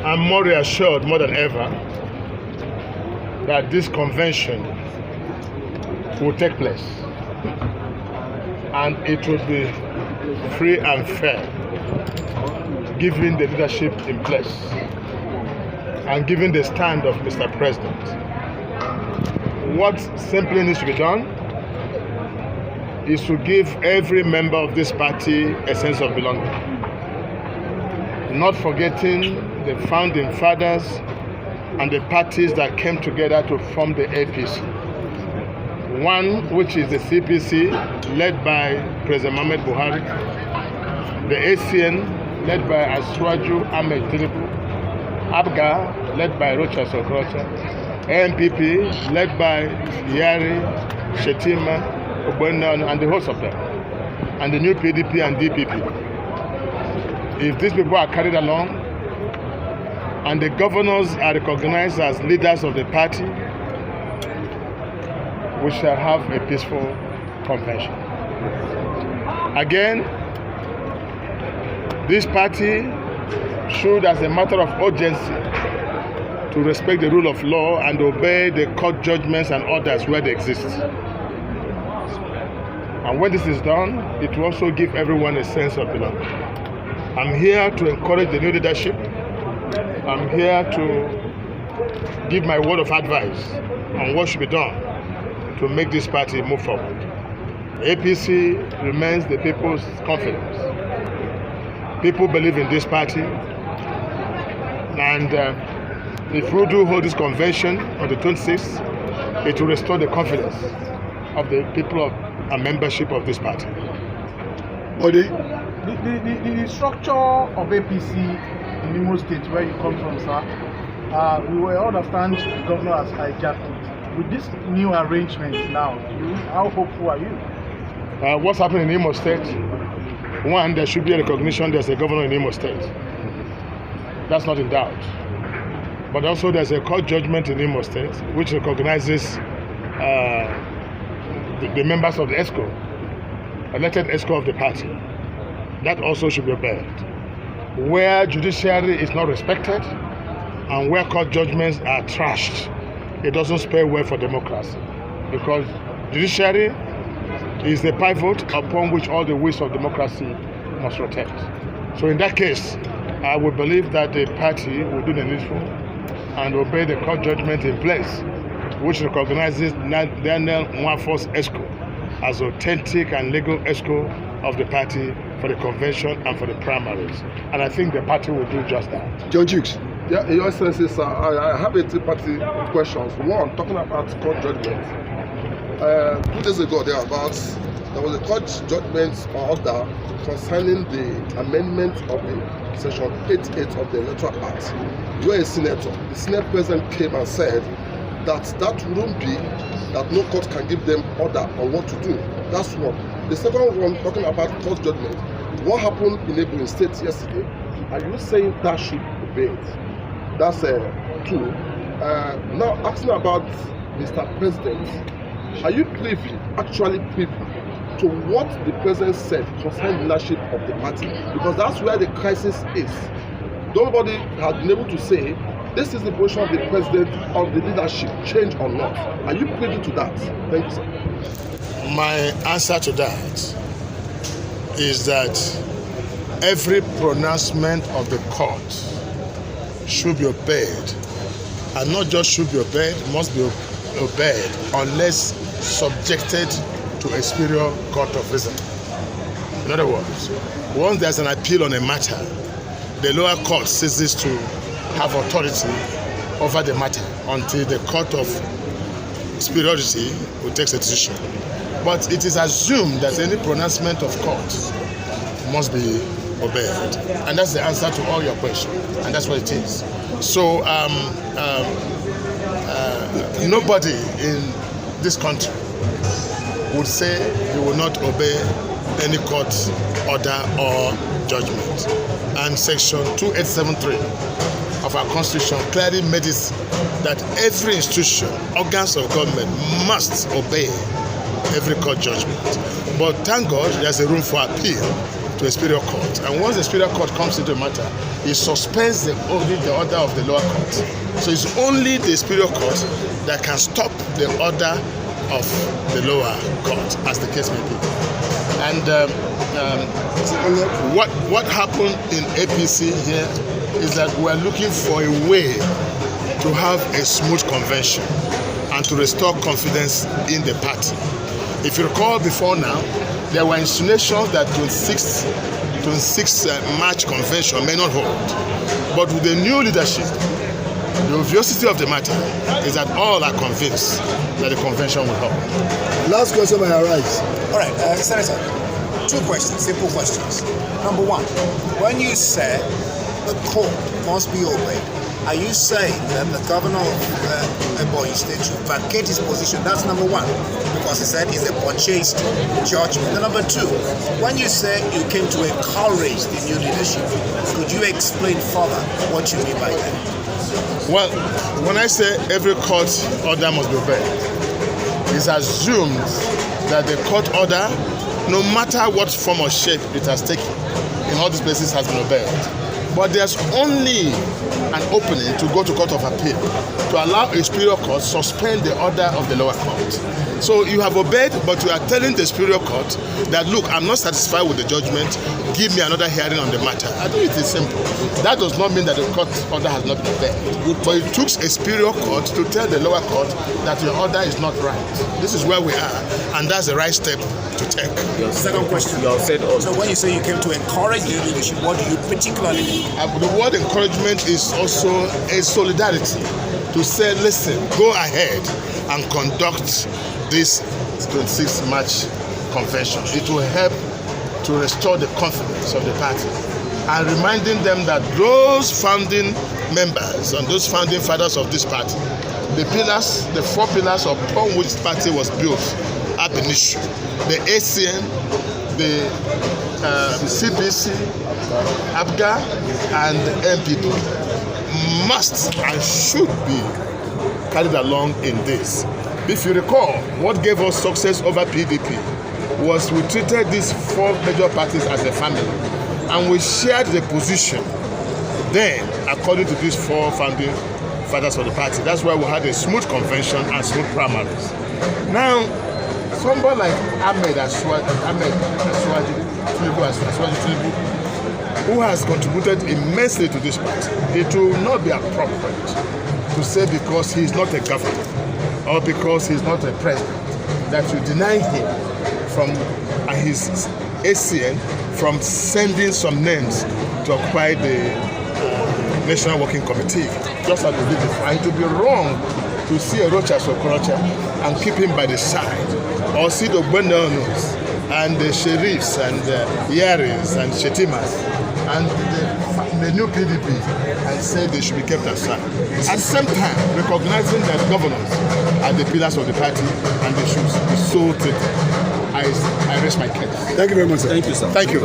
I'm more reassured more than ever that this convention will take place and it will be free and fair, given the leadership in place and given the stand of Mr. President. What simply needs to be done is to give every member of this party a sense of belonging, not forgetting the founding fathers and the parties that came together to form the APC. One, which is the CPC, led by President Mohamed Buhari, the ACN, led by Aswaju Ahmed Tinubu, ABGA, led by Okorocha, NPP, led by Yari, Shetima, and the host of them, and the new PDP and DPP. If these people are carried along and the governors are recognized as leaders of the party, we shall have a peaceful convention. Again, this party should, as a matter of urgency, to respect the rule of law and obey the court judgments and orders where they exist. And when this is done, it will also give everyone a sense of belonging. I'm here to encourage the new leadership. I'm here to give my word of advice on what should be done to make this party move forward. APC remains the people's confidence. People believe in this party, and if we do hold this convention on the 26th, it will restore the confidence of the people and membership of this party. But the structure of APC in Imo State, where you come from, sir, we will understand the governor has hijacked it. With this new arrangement now, how hopeful are you? What's happening in Imo State? One, there should be a recognition there's a governor in Imo State. That's not in doubt. But also there's a court judgment in Imo State which recognizes the members of the ESCO, elected ESCO of the party. That also should be obeyed. Where judiciary is not respected and where court judgments are trashed, it doesn't spell well for democracy, because judiciary is the pivot upon which all the wheels of democracy must rotate. So in that case, I would believe that the party will do the needful and obey the court judgment in place, which recognizes Daniel Nwafo's ESCO as authentic and legal ESCO of the party for the convention and for the primaries. And I think the party will do just that. John Jukes. Yeah, Your Excellency, sir, I have a two-party questions. One, talking about court judgment. 2 days ago, there was a court judgment order concerning the amendment of the section 88 of the Electoral Act. You are a senator. The Senate President came and said that wouldn't be, that no court can give them order on what to do. That's one. The second one, talking about court judgment. What happened in Ebonyi State yesterday? Are you saying that should be obeyed? That's two. Now, asking about Mr. President, are you actually privy to what the president said concerning leadership of the party? Because that's where the crisis is. Nobody has been able to say, this is the position of the president on the leadership, change or not. Are you privy to that? Thank you, sir. My answer to that is that every pronouncement of the court should be obeyed, and not just should be obeyed, must be obeyed unless subjected to a superior court of reason. In other words, once there's an appeal on a matter, the lower court ceases to have authority over the matter until the court of superiority will take a decision. But it is assumed that any pronouncement of court must be obeyed, and that's the answer to all your questions, and that's what it is. So nobody in this country would say he will not obey any court order or judgment. And section 2873 of our constitution clearly made it that every institution, organs of government must obey every court judgment. But thank God there's a room for appeal to a superior court. And once the superior court comes into the matter, it suspends the order of the lower court. So it's only the superior court that can stop the order of the lower court, as the case may be. And what happened in APC here is that we're looking for a way to have a smooth convention and to restore confidence in the party. If you recall before now, there were insinuations that 26 March convention may not hold. But with the new leadership, the obviously of the matter is that all are convinced that the convention will hold. Last question may arise. All right, Senator, two questions, simple questions. Number one, when you say the court must be obeyed, are you saying that the governor of Ebonyi State should vacate his position? That's number one, because he said it's a purchased judgment. And number two, when you say you came to encourage the new leadership, could you explain further what you mean by that? Well, when I say every court order must be obeyed, it's assumed that the court order, no matter what form or shape it has taken, in all these places has been obeyed. But there's only an opening to go to court of appeal to allow a superior court suspend the order of the lower court. So you have obeyed, but you are telling the superior court that, look, I'm not satisfied with the judgment, give me another hearing on the matter. I think it is simple. That does not mean that the court order has not been obeyed. But it took a superior court to tell the lower court that your order is not right. This is where we are, and that's the right step to take. Second question. So when you say you came to encourage the leadership, what do you particularly mean? The word encouragement is also a solidarity to say, listen, go ahead and conduct this 26th March convention. It will help to restore the confidence of the party and reminding them that those founding members and those founding fathers of this party, the pillars, the four pillars upon which the party was built ab initio, the ACN, the CPC, ABGA, and MPP must and should be carried along in this. If you recall, what gave us success over PDP was we treated these four major parties as a family, and we shared the position then according to these four founding fathers of the party. That's why we had a smooth convention and smooth primaries. Now, somebody like Ahmed Aswaji Tinubu, who has contributed immensely to this party, it will not be appropriate to say because he is not a governor or because he is not a president that you deny him from his ACN from sending some names to occupy the National Working Committee, just as we did before. It would be wrong to see Okorocha as Okorocha and keep him by the side, or see the Gbendonos and the sheriffs and the Yaris and Shetimas and the new PDP and say they should be kept aside. At the same time, recognizing that governors are the pillars of the party and they should be so treated. I rest my case. Thank you very much, sir. Thank you, sir. Thank you.